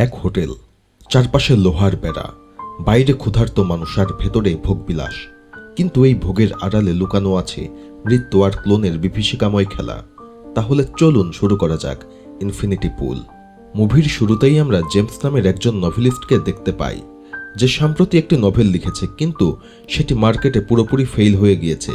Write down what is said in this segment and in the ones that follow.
এক হোটেল, চারপাশে লোহার বেড়া, বাইরে ক্ষুধার্ত মানুষ আর ভেতরে ভোগবিলাস। কিন্তু এই ভোগের আড়ালে লুকানো আছে মৃত্যু আর ক্লোনের বিভীষিকাময় খেলা। তাহলে চলুন শুরু করা যাক ইনফিনিটি পুল। মুভির শুরুতেই আমরা জেমস নামের একজন নভেলিস্টকে দেখতে পাই, যে সম্প্রতি একটি নভেল লিখেছে, কিন্তু সেটি মার্কেটে পুরোপুরি ফেল হয়ে গিয়েছে।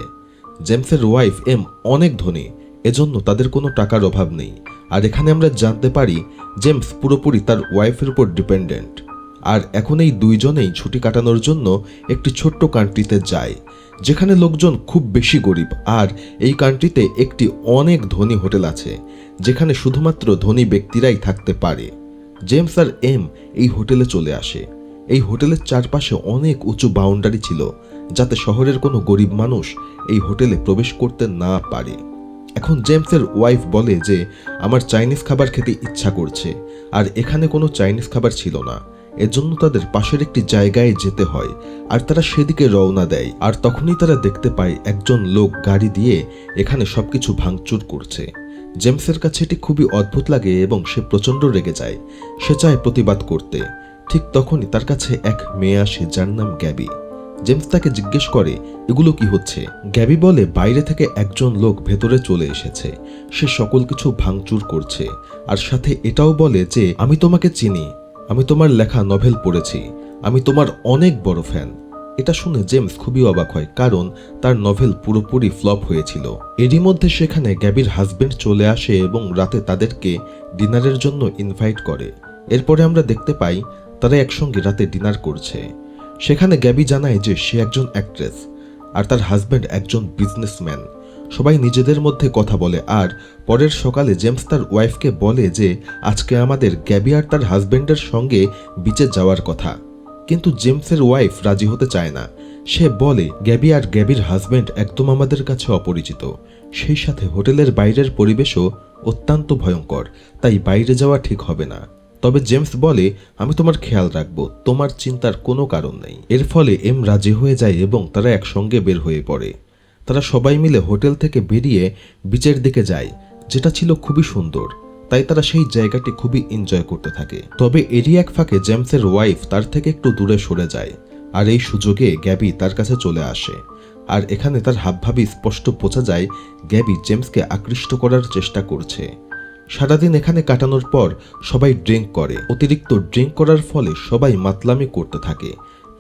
জেমসের ওয়াইফ এম অনেক ধনী, এজন্য তাদের কোনো টাকার অভাব নেই। আর এখানে আমরা জানতে পারি জেমস পুরোপুরি তার ওয়াইফের উপর ডিপেন্ডেন্ট। আর এখন এই দুইজনেই ছুটি কাটানোর জন্য একটি ছোট্ট কান্ট্রিতে যায়, যেখানে লোকজন খুব বেশি গরিব। আর এই কান্ট্রিতে একটি অনেক ধনী হোটেল আছে, যেখানে শুধুমাত্র ধনী ব্যক্তিরাই থাকতে পারে। জেমস আর এম এই হোটেলে চলে আসে। এই হোটেলের চারপাশে অনেক উঁচু বাউন্ডারি ছিল, যাতে শহরের কোনো গরিব মানুষ এই হোটেলে প্রবেশ করতে না পারে। এখন জেমসের ওয়াইফ বলে যে আমার চাইনিজ খাবার খেতে ইচ্ছা করছে, আর এখানে কোনো চাইনিজ খাবার ছিল না। এজন্য তাদের পাশের একটি জায়গায় যেতে হয়, আর তারা সেদিকে রওনা দেয়। আর তখনই তারা দেখতে পায় একজন লোক গাড়ি দিয়ে এখানে সবকিছু ভাঙচুর করছে। জেমসের কাছে এটি খুবই অদ্ভুত লাগে এবং সে প্রচণ্ড রেগে যায়। সে চায় প্রতিবাদ করতে। ঠিক তখনই তার কাছে এক মেয়ে আসে, যার নাম গ্যাবি। জেমস তাকে জিজ্ঞেস করে এগুলো কি হচ্ছে। গ্যাবি বলে বাইরে থেকে একজন লোক ভেতরে চলে এসেছে, সে সকল কিছু ভাঙচুর করছে। আর সাথে এটাও বলে যে আমি তোমাকে চিনি, আমি তোমার লেখা নভেল পড়েছি, আমি তোমার অনেক বড় ফ্যান। এটা শুনে জেমস খুবই অবাক হয়, কারণ তার নভেল পুরোপুরি ফ্লপ হয়েছিল। এরই মধ্যে সেখানে গ্যাবির হাজবেন্ড চলে আসে এবং রাতে তাদেরকে ডিনারের জন্য ইনভাইট করে। এরপরে আমরা দেখতে পাই তারা একসঙ্গে রাতে ডিনার করছে। সেখানে গ্যাবি জানায় যে সে একজন অ্যাক্ট্রেস আর তার হাজবেন্ড একজন বিজনেসম্যান। সবাই নিজেদের মধ্যে কথা বলে। আর পরের সকালে জেমস তার ওয়াইফকে বলে যে আজকে আমাদের গ্যাবি আর তার হাজবেন্ডের সঙ্গে বিচে যাওয়ার কথা। কিন্তু জেমসের ওয়াইফ রাজি হতে চায় না। সে বলে গ্যাবি আর গ্যাবির হাজবেন্ড একদম আমাদের কাছে অপরিচিত, সেই সাথে হোটেলের বাইরের পরিবেশও অত্যন্ত ভয়ঙ্কর, তাই বাইরে যাওয়া ঠিক হবে না। তবে জেমস বলে আমি তোমার খেয়াল রাখবো, তোমার চিন্তার কোনো কারণ নেই। এর ফলে এম রাজি হয়ে যায় এবং তারা একসঙ্গে বের হয়ে পড়ে। তারা সবাই মিলে হোটেল থেকে বেরিয়ে বিচের দিকে যায়, যেটা ছিল খুবই সুন্দর। তাই তারা সেই জায়গাটি খুবই এনজয় করতে থাকে। তবে এরই এক ফাঁকে জেমসের ওয়াইফ তার থেকে একটু দূরে সরে যায়, আর এই সুযোগে গ্যাবি তার কাছে চলে আসে। আর এখানে তার হাবভাবই স্পষ্ট বোঝা যায় গ্যাবি জেমসকে আকৃষ্ট করার চেষ্টা করছে। সারাদিন এখানে কাটানোর পর সবাই ড্রিঙ্ক করে। অতিরিক্ত ড্রিঙ্ক করার ফলে সবাই মাতলামি করতে থাকে,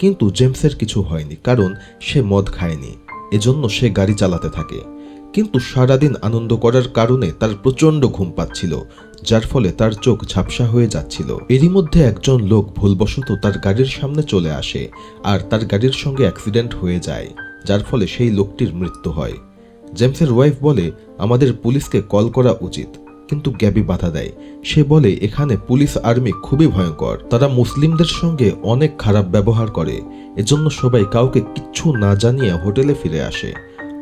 কিন্তু জেমসের কিছু হয়নি, কারণ সে মদ খায়নি। এজন্য সে গাড়ি চালাতে থাকে। কিন্তু সারাদিন আনন্দ করার কারণে তার প্রচণ্ড ঘুম পাচ্ছিল, যার ফলে তার চোখ ঝাপসা হয়ে যাচ্ছিল। এরই মধ্যে একজন লোক ভুলবশত তার গাড়ির সামনে চলে আসে, আর তার গাড়ির সঙ্গে অ্যাক্সিডেন্ট হয়ে যায়, যার ফলে সেই লোকটির মৃত্যু হয়। জেমসের ওয়াইফ বলে আমাদের পুলিশকে কল করা উচিত, কিন্তু গ্যাবি বাধা দেয়। সে বলে এখানে পুলিশ আর্মি খুবই ভয়ঙ্কর, তারা মুসলিমদের সঙ্গে অনেক খারাপ ব্যবহার করে। এজন্য সবাই কাউকে কিচ্ছু না জানিয়ে হোটেলে ফিরে আসে।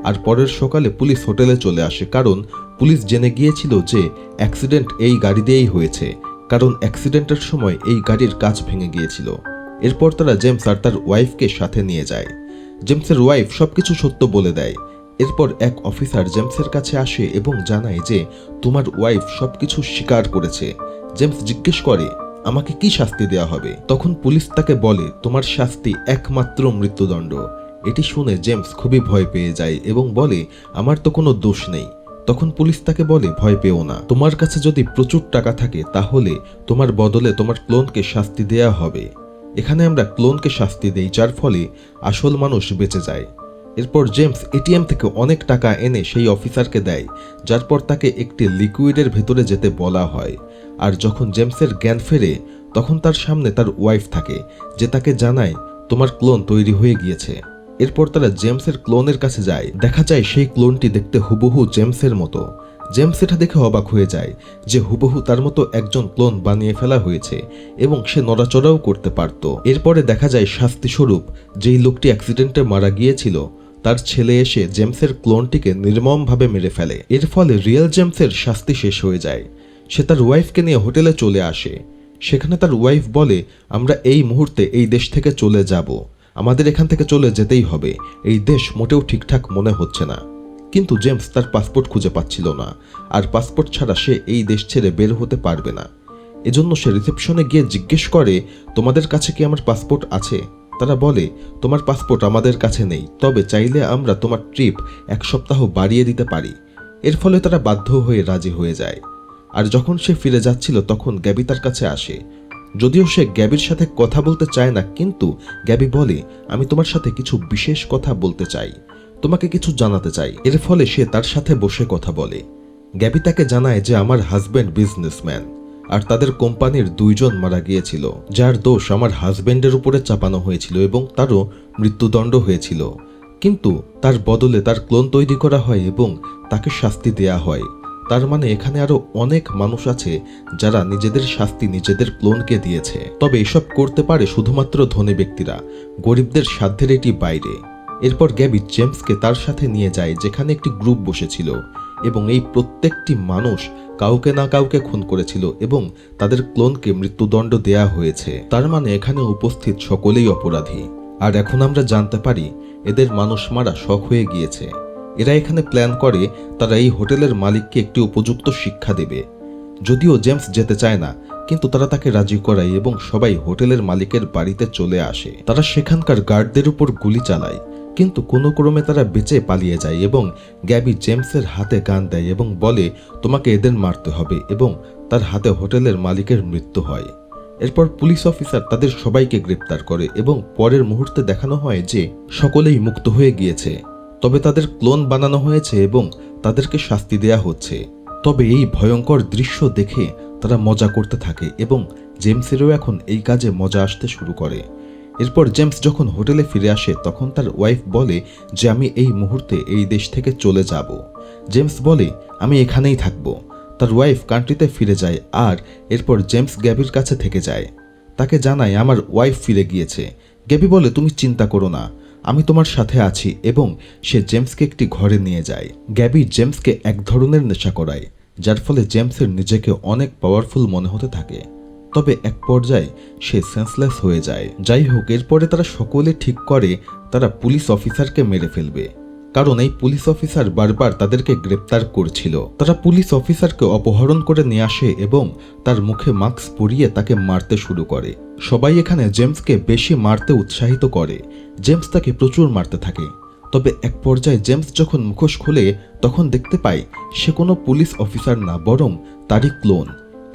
আর পরের সকালে পুলিশ হোটেলে চলে আসে, কারণ পুলিশ জেনে গিয়েছিল যে অ্যাক্সিডেন্ট এই গাড়ি দিয়েই হয়েছে, কারণ অ্যাক্সিডেন্টের সময় এই গাড়ির কাঁচ ভেঙে গিয়েছিল। এরপর তারা জেমস আর তার ওয়াইফকে সাথে নিয়ে যায়। জেমসের ওয়াইফ সবকিছু সত্য বলে দেয়। এরপর এক অফিসার জেমসের কাছে আসে এবং জানায় যে তোমার ওয়াইফ সবকিছু স্বীকার করেছে। জেমস জিজ্ঞেস করে আমাকে কি শাস্তি দেওয়া হবে। তখন পুলিশ তাকে বলে তোমার শাস্তি একমাত্র মৃত্যুদণ্ড। এটি শুনে জেমস খুবই ভয় পেয়ে যায় এবং বলে আমার তো কোনো দোষ নেই। তখন পুলিশ তাকে বলে ভয় পেও না, তোমার কাছে যদি প্রচুর টাকা থাকে তাহলে তোমার বদলে তোমার ক্লোনকে শাস্তি দেয়া হবে। এখানে আমরা ক্লোনকে শাস্তি দেই, যার ফলে আসল মানুষ বেঁচে যায়। এরপর জেমস এটিএম থেকে অনেক টাকা এনে সেই অফিসারকে দেয়, যার পর তাকে একটি লিকুইডের ভেতরে যেতে বলা হয়। আর যখন জেমসের জ্ঞান ফেরে, তখন তার সামনে তার ওয়াইফ থাকে, যে তাকে জানায় তোমার ক্লোন তৈরি হয়ে গিয়েছে। এরপর তারা জেমসের ক্লোনের কাছে যায়। দেখা যায় সেই ক্লোনটি দেখতে হুবহু জেমসের মতো। জেমস এটা দেখে অবাক হয়ে যায় যে হুবহু তার মতো একজন ক্লোন বানিয়ে ফেলা হয়েছে এবং সে নড়াচড়াও করতে পারত। এরপরে দেখা যায় শাস্তিস্বরূপ যেই লোকটি অ্যাক্সিডেন্টে মারা গিয়েছিল তার ছেলে এসে জেমসের ক্লোনটিকে নির্মমভাবে মেরে ফেলে। এর ফলে রিয়েল জেমসের শাস্তি শেষ হয়ে যায়। সে তার ওয়াইফকে নিয়ে হোটেলে চলে আসে। সেখানে তার ওয়াইফ বলে আমরা এই মুহূর্তে এই দেশ থেকে চলে যাব, আমাদের এখান থেকে চলে যেতেই হবে, এই দেশ মোটেও ঠিকঠাক মনে হচ্ছে না। কিন্তু জেমস তার পাসপোর্ট খুঁজে পাচ্ছিল না, আর পাসপোর্ট ছাড়া সে এই দেশ ছেড়ে বের হতে পারবে না। এজন্য সে রিসেপশনে গিয়ে জিজ্ঞেস করে, তোমাদের কাছে কি আমার পাসপোর্ট আছে? তারা বলে, তোমার পাসপোর্ট আমাদের কাছে নেই, তবে চাইলে আমরা তোমার ট্রিপ 1 সপ্তাহ বাড়িয়ে দিতে পারি। এর ফলে তারা বাধ্য হয়ে রাজি হয়ে যায়। আর যখন সে ফিরে যাচ্ছিল তখন গ্যাবি তার কাছে আসে। যদিও সে গ্যাবির সাথে কথা বলতে চায় না, কিন্তু গ্যাবি বলে, আমি তোমার সাথে কিছু বিশেষ কথা বলতে চাই, তোমাকে কিছু জানাতে চাই। এর ফলে সে তার সাথে বসে কথা বলে। গ্যাবি তাকে জানায় যে আমার হাজব্যান্ড বিজনেসম্যান, আর তাদের কোম্পানির 2 জন মারা গিয়েছিল, যার দোষ আমার হাজব্যান্ডের উপরে চাপানো হয়েছিল এবং তারও মৃত্যুদণ্ড হয়েছিল। কিন্তু তার বদলে তার ক্লোন তৈরি করা হয় এবং তাকে শাস্তি দেয়া হয়। তার মানে এখানে আরো অনেক মানুষ আছে যারা নিজেদের শাস্তি নিজেদের ক্লোনকে দিয়েছে। তবে এসব করতে পারে শুধুমাত্র ধনী ব্যক্তিরা, গরিবদের সাধ্যের এটি বাইরে। এরপর গ্যাবি জেমসকে তার সাথে নিয়ে যায় যেখানে একটি গ্রুপ বসেছিল এবং এই প্রত্যেকটি মানুষ কাউকে না কাউকে খুন করেছিল এবং তাদের ক্লোনকে মৃত্যুদণ্ড দেয়া হয়েছে। তার মানে এখানে উপস্থিত সকলেই অপরাধী। আর এখন আমরা জানতে পারি এদের মানুষ মারা শখ হয়ে গিয়েছে। এরা এখানে প্ল্যান করে তারা এই হোটেলের মালিককে একটি উপযুক্ত শিক্ষা দেবে। যদিও জেমস যেতে চায় না, কিন্তু তারা তাকে রাজি করায় এবং সবাই হোটেলের মালিকের বাড়িতে চলে আসে। তারা সেখানকার গার্ডদের উপর গুলি চালায়, কিন্তু কোনো ক্রমে তারা বেঁচে পালিয়ে যায় এবং গ্যাবি জেমসের হাতে গান দেয় এবং বলে, তোমাকে এদের মারতে হবে, এবং তার হাতে হোটেলের মালিকের মৃত্যু হয়। এরপর পুলিশ অফিসার তাদের সবাইকে গ্রেপ্তার করে এবং পরের মুহূর্তে দেখানো হয় যে সকলেই মুক্ত হয়ে গিয়েছে, তবে তাদের ক্লোন বানানো হয়েছে এবং তাদেরকে শাস্তি দেয়া হচ্ছে। তবে এই ভয়ঙ্কর দৃশ্য দেখে তারা মজা করতে থাকে এবং জেমসেরও এখন এই কাজে মজা আসতে শুরু করে। এরপর জেমস যখন হোটেলে ফিরে আসে তখন তার ওয়াইফ বলে যে আমি এই মুহূর্তে এই দেশ থেকে চলে যাব। জেমস বলে, আমি এখানেই থাকব। তার ওয়াইফ কান্ট্রিতে ফিরে যায় আর এরপর জেমস গ্যাবির কাছে থেকে যায়। তাকে জানায় আমার ওয়াইফ ফিরে গিয়েছে। গ্যাবি বলে, তুমি চিন্তা করো না, আমি তোমার সাথে আছি, এবং সে জেমসকে একটি ঘরে নিয়ে যায়। গ্যাবি জেমসকে এক ধরনের নেশা করায়, যার ফলে জেমসের নিজেকে অনেক পাওয়ারফুল মনে হতে থাকে। তবে এক পর্যায়ে সে সেন্সলেস হয়ে যায়। যাই হোক, এরপরে তারা সকলে ঠিক করে তারা পুলিশ অফিসারকে মেরে ফেলবে, কারণ এই পুলিশ অফিসার বারবার তাদেরকে গ্রেপ্তার করছিল। তারা পুলিশ অফিসারকে অপহরণ করে নিয়ে আসে এবং তার মুখে মাস্ক পরিয়ে তাকে মারতে শুরু করে। সবাই এখানে জেমসকে বেশি মারতে উৎসাহিত করে। জেমস তাকে প্রচুর মারতে থাকে। তবে এক পর্যায়ে জেমস যখন মুখোশ খোলে তখন দেখতে পায় সে কোনো পুলিশ অফিসার না, বরং তারই ক্লোন।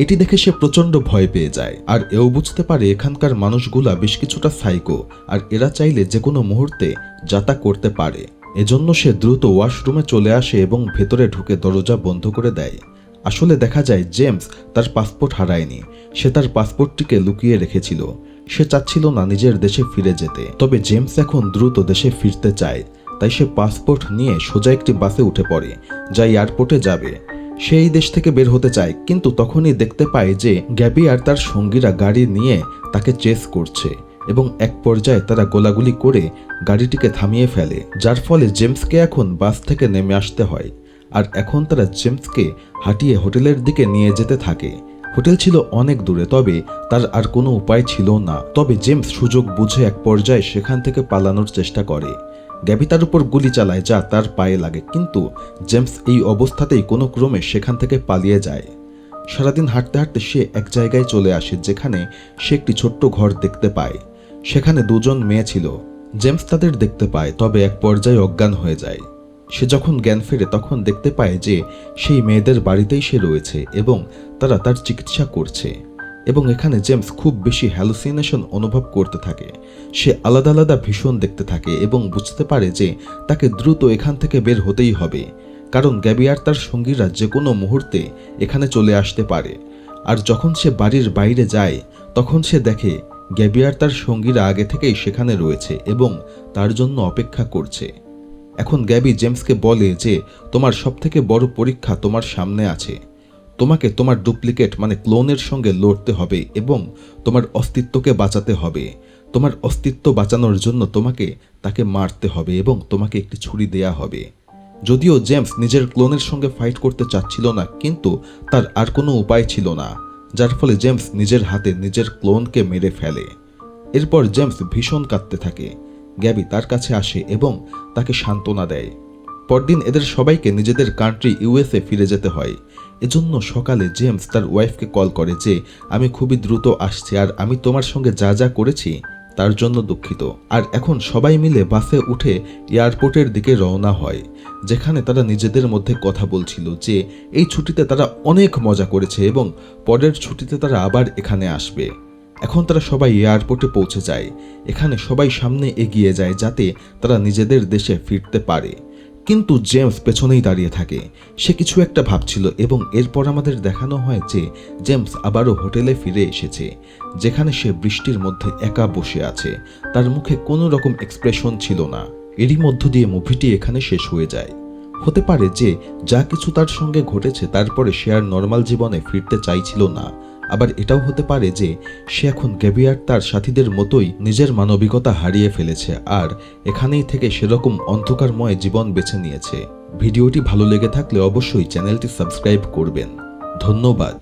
এটি দেখে সে প্রচণ্ড ভয় পেয়ে যায়, আর এও বুঝতে পারে এখানকার মানুষগুলা বেশ কিছুটা সাইকো, আর এরা চাইলে যে কোনো মুহূর্তে যাতা করতে পারে। এজন্য সে দ্রুত ওয়াশরুমে চলে আসে এবং ভেতরে ঢুকে দরজা বন্ধ করে দেয়। আসলে দেখা যায় জেমস তার পাসপোর্ট হারায়নি, সে তার পাসপোর্টটিকে লুকিয়ে রেখেছিল। সে চাচ্ছিল না নিজের দেশে ফিরে যেতে। তবে জেমস এখন দ্রুত দেশে ফিরতে চায়, তাই সে পাসপোর্ট নিয়ে সোজা একটি বাসে উঠে পড়ে যা এয়ারপোর্টে যাবে। সে এই দেশ থেকে বের হতে চায়, কিন্তু তখনই দেখতে পায় যে গ্যাবি আর তার সঙ্গীরা গাড়ি নিয়ে তাকে চেস করছে এবং এক পর্যায়ে তারা গোলাগুলি করে গাড়িটিকে থামিয়ে ফেলে, যার ফলে জেমসকে এখন বাস থেকে নেমে আসতে হয়। আর এখন তারা জেমসকে হাঁটিয়ে হোটেলের দিকে নিয়ে যেতে থাকে। হোটেল ছিল অনেক দূরে, তবে তার আর কোনো উপায় ছিল না। তবে জেমস সুযোগ বুঝে এক পর্যায়ে সেখান থেকে পালানোর চেষ্টা করে। গ্যাবি তার উপর গুলি চালায় যা তার পায়ে লাগে, কিন্তু জেমস এই অবস্থাতেই কোনো ক্রমে সেখান থেকে পালিয়ে যায়। সারাদিন হাঁটতে হাঁটতে সে এক জায়গায় চলে আসে যেখানে সে একটি ছোট্ট ঘর দেখতে পায়। সেখানে 2 জন মেয়ে ছিল। জেমস তাদের দেখতে পায়, তবে এক পর্যায়ে অজ্ঞান হয়ে যায়। সে যখন জ্ঞান ফেরে তখন দেখতে পায় যে সেই মেয়েদের বাড়িতেই সে রয়েছে এবং তারা তার চিকিৎসা করছে। এবং এখানে জেমস খুব বেশি হ্যালুসিনেশন অনুভব করতে থাকে। সে আলাদা আলাদা ভীষণ দেখতে থাকে এবং বুঝতে পারে যে তাকে দ্রুত এখান থেকে বের হতেই হবে, কারণ গ্যাবি আর তার সঙ্গীরা যে কোনো মুহূর্তে এখানে চলে আসতে পারে। আর যখন সে বাড়ির বাইরে যায় তখন সে দেখে গ্যাবি আর তার সঙ্গীরা আগে থেকেই সেখানে রয়েছে এবং তার জন্য অপেক্ষা করছে। এখন গ্যাবি জেমসকে বলে যে তোমার সবথেকে বড় পরীক্ষা তোমার সামনে আছে। তোমাকে তোমার ডুপ্লিকেট মানে ক্লোনের সঙ্গে লড়তে হবে এবং তোমার অস্তিত্বকে বাঁচাতে হবে। তোমার অস্তিত্ব বাঁচানোর জন্য তোমাকে তাকে মারতে হবে এবং তোমাকে একটি ছুরি দেয়া হবে। যদিও জেমস নিজের ক্লোনের সঙ্গে ফাইট করতে চাচ্ছিল না, কিন্তু তার আর কোনো উপায় ছিল না, যার ফলে জেমস নিজের হাতে নিজের ক্লোনকে মেরে ফেলে। এরপর জেমস ভীষণ কাঁদতে থাকে। গ্যাবি তার কাছে আসে এবং তাকে সান্ত্বনা দেয়। পরদিন এদের সবাইকে নিজেদের কান্ট্রি ইউএসএ ফিরে যেতে হয়। এজন্য সকালে জেমস তার ওয়াইফকে কল করে যে আমি খুবই দ্রুত আসছি আর আমি তোমার সঙ্গে যা যা করেছি তার জন্য দুঃখিত। আর এখন সবাই মিলে বাসে উঠে এয়ারপোর্টের দিকে রওনা হয়, যেখানে তারা নিজেদের মধ্যে কথা বলছিল যে এই ছুটিতে তারা অনেক মজা করেছে এবং পরের ছুটিতে তারা আবার এখানে আসবে। এখন তারা সবাই এয়ারপোর্টে পৌঁছে যায়। এখানে সবাই সামনে এগিয়ে যায় যাতে তারা নিজেদের দেশে ফিরতে পারে, কিন্তু জেমস পেছনেই দাঁড়িয়ে থাকে। সে কিছু একটা ভাবছিল এবং এরপর আমাদের দেখানো হয় যে জেমস আবারও হোটেলে ফিরে এসেছে, যেখানে সে বৃষ্টির মধ্যে একা বসে আছে। তার মুখে কোনো রকম এক্সপ্রেশন ছিল না। এরই মধ্য দিয়ে মুভিটি এখানে শেষ হয়ে যায়। হতে পারে যে যা কিছু তার সঙ্গে ঘটেছে তারপরে সে আর নর্মাল জীবনে ফিরতে চাইছিল না। আবার এটাও হতে পারে যে সে এখন গ্যাবিয়ার তার সাথীদের মতোই নিজের মানবিকতা হারিয়ে ফেলেছে আর এখানেই থেকে সেরকম অন্ধকারময় জীবন বেছে নিয়েছে। ভিডিওটি ভালো লেগে থাকলে অবশ্যই চ্যানেলটি সাবস্ক্রাইব করবেন। ধন্যবাদ।